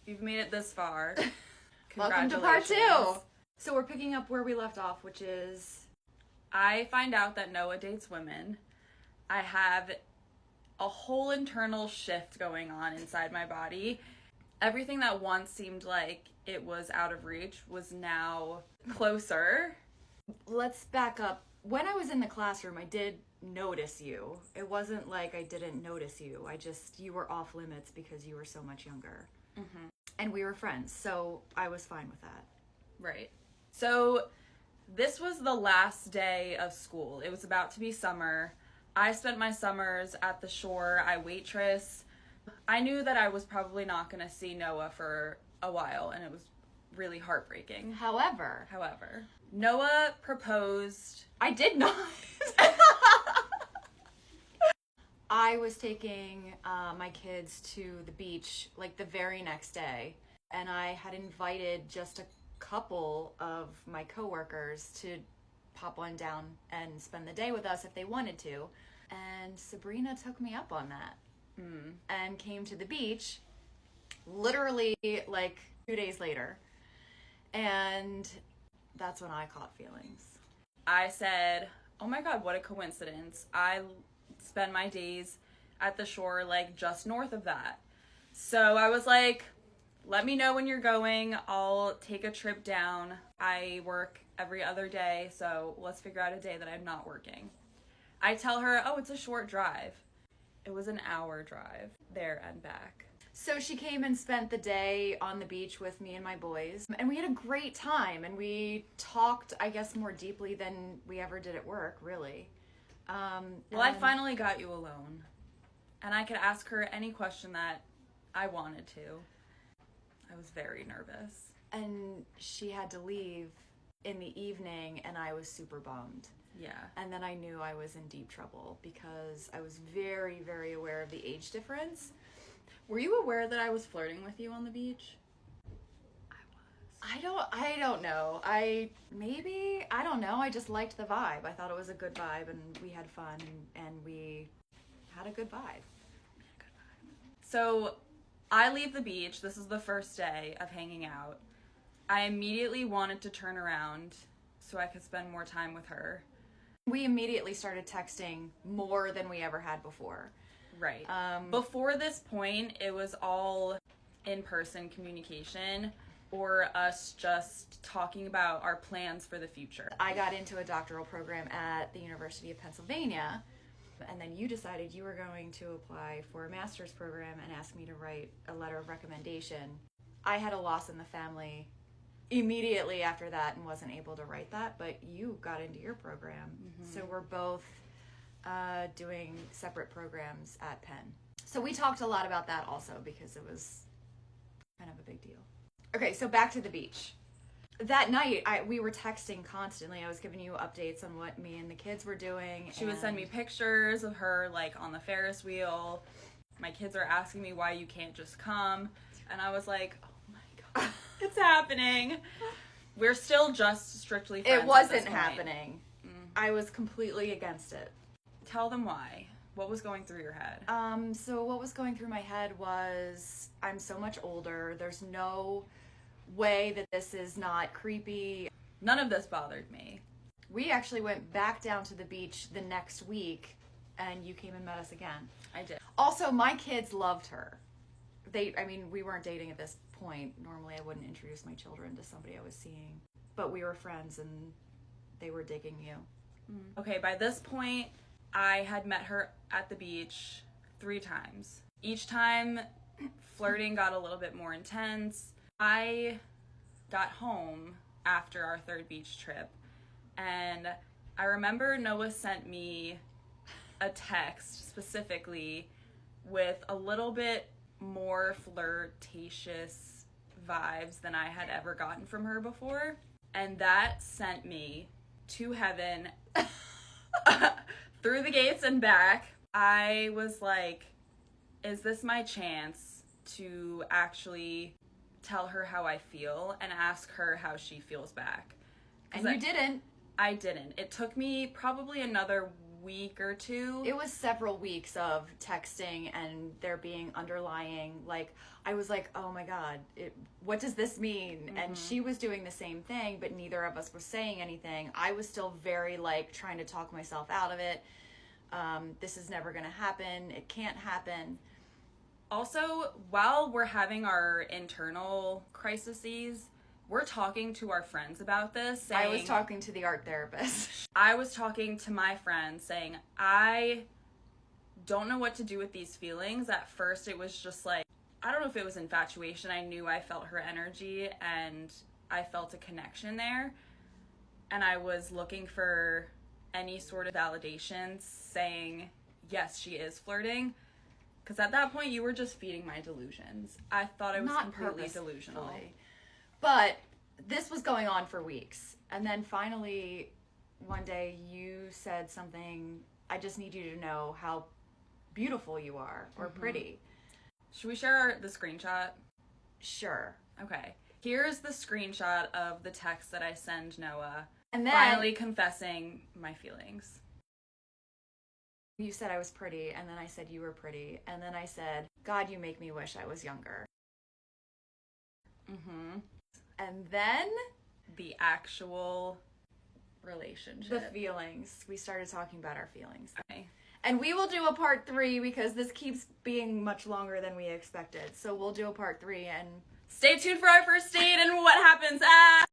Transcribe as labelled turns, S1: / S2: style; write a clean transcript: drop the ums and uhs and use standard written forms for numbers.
S1: You've made it this far.
S2: Welcome to part 2. So we're picking up where we left off, which is...
S1: I find out that Noah dates women. I have a whole internal shift going on inside my body. Everything that once seemed like it was out of reach was now closer.
S2: Let's back up. When I was in the classroom, I did notice you. It wasn't like I didn't notice you. You were off limits because you were so much younger.
S1: Mm-hmm.
S2: And we were friends, so I was fine with that.
S1: Right. So this was the last day of school. It was about to be summer. I spent my summers at the shore. I waitress. I knew that I was probably not going to see Noah for a while, and it was really heartbreaking.
S2: However,
S1: Noah proposed.
S2: I did not. I was taking my kids to the beach like the very next day, and I had invited just a couple of my coworkers to pop on down and spend the day with us if they wanted to. And Sabrina took me up on that and came to the beach literally like 2 days later. And that's when I caught feelings.
S1: I said, oh my God, what a coincidence. I spend my days at the shore like just north of that. So I was like, let me know when you're going. I'll take a trip down. I work every other day, so let's figure out a day that I'm not working. I tell her, oh, it's a short drive. It was an hour drive there and back.
S2: So she came and spent the day on the beach with me and my boys, and we had a great time, and we talked, I guess, more deeply than we ever did at work, really.
S1: I finally got you alone, and I could ask her any question that I wanted to. I was very nervous.
S2: And she had to leave in the evening, and I was super bummed.
S1: Yeah.
S2: And then I knew I was in deep trouble because I was very, very aware of the age difference.
S1: Were you aware that I was flirting with you on the beach?
S2: I don't know. I don't know. I just liked the vibe. I thought it was a good vibe, and we had fun, and we had a good vibe.
S1: So I leave the beach. This is the first day of hanging out. I immediately wanted to turn around so I could spend more time with her.
S2: We immediately started texting more than we ever had before.
S1: Right. Before this point, it was all in-person communication or us just talking about our plans for the future.
S2: I got into a doctoral program at the University of Pennsylvania, and then you decided you were going to apply for a master's program and ask me to write a letter of recommendation. I had a loss in the family immediately after that and wasn't able to write that, but you got into your program. Mm-hmm. So we're both doing separate programs at Penn. So we talked a lot about that also because it was kind of a big deal. Okay, so back to the beach. That night, we were texting constantly. I was giving you updates on what me and the kids were doing.
S1: She would send me pictures of her, like, on the Ferris wheel. My kids are asking me why you can't just come. And I was like, oh my God, it's happening. We're still just strictly friends.
S2: It wasn't happening. I was completely against it.
S1: Tell them why. What was going through your head?
S2: So what was going through my head was, I'm so much older. There's no way that this is not creepy.
S1: None of this bothered me.
S2: We actually went back down to the beach the next week, and you came and met us again.
S1: I did.
S2: Also, my kids loved her. We weren't dating at this point. Normally, I wouldn't introduce my children to somebody I was seeing. But we were friends, and they were digging you.
S1: Okay, by this point, I had met her at the beach 3 times. Each time, flirting got a little bit more intense. I got home after our 3rd beach trip, and I remember Noah sent me a text specifically with a little bit more flirtatious vibes than I had ever gotten from her before, and that sent me to heaven through the gates and back. I was like, is this my chance to actually tell her how I feel and ask her how she feels back?
S2: And you didn't.
S1: I didn't. It took me probably another week or two.
S2: It was several weeks of texting and there being underlying, like, I was like, oh my God, what does this mean? And she was doing the same thing, but neither of us was saying anything. I was still very, like, trying to talk myself out of it. This is never going to happen. It can't happen.
S1: Also, while we're having our internal crises, we're talking to our friends about this. Saying,
S2: I was talking to the art therapist.
S1: I was talking to my friends saying, I don't know what to do with these feelings. At first, it was just like, I don't know if it was infatuation. I knew I felt her energy and I felt a connection there. And I was looking for any sort of validation saying, yes, she is flirting. Because at that point, you were just feeding my delusions. I thought I was completely delusional.
S2: But this was going on for weeks. And then finally, one day, you said something, I just need you to know how beautiful you are, or pretty.
S1: Should we share the screenshot?
S2: Sure.
S1: Okay. Here's the screenshot of the text that I send Noah.
S2: And then,
S1: finally confessing my feelings.
S2: You said I was pretty, and then I said you were pretty, and then I said, God, you make me wish I was younger. And then
S1: the actual relationship.
S2: The feelings. We started talking about our feelings.
S1: Okay.
S2: And we will do a part 3 because this keeps being much longer than we expected. So we'll do a part 3 and
S1: stay tuned for our first date and what happens.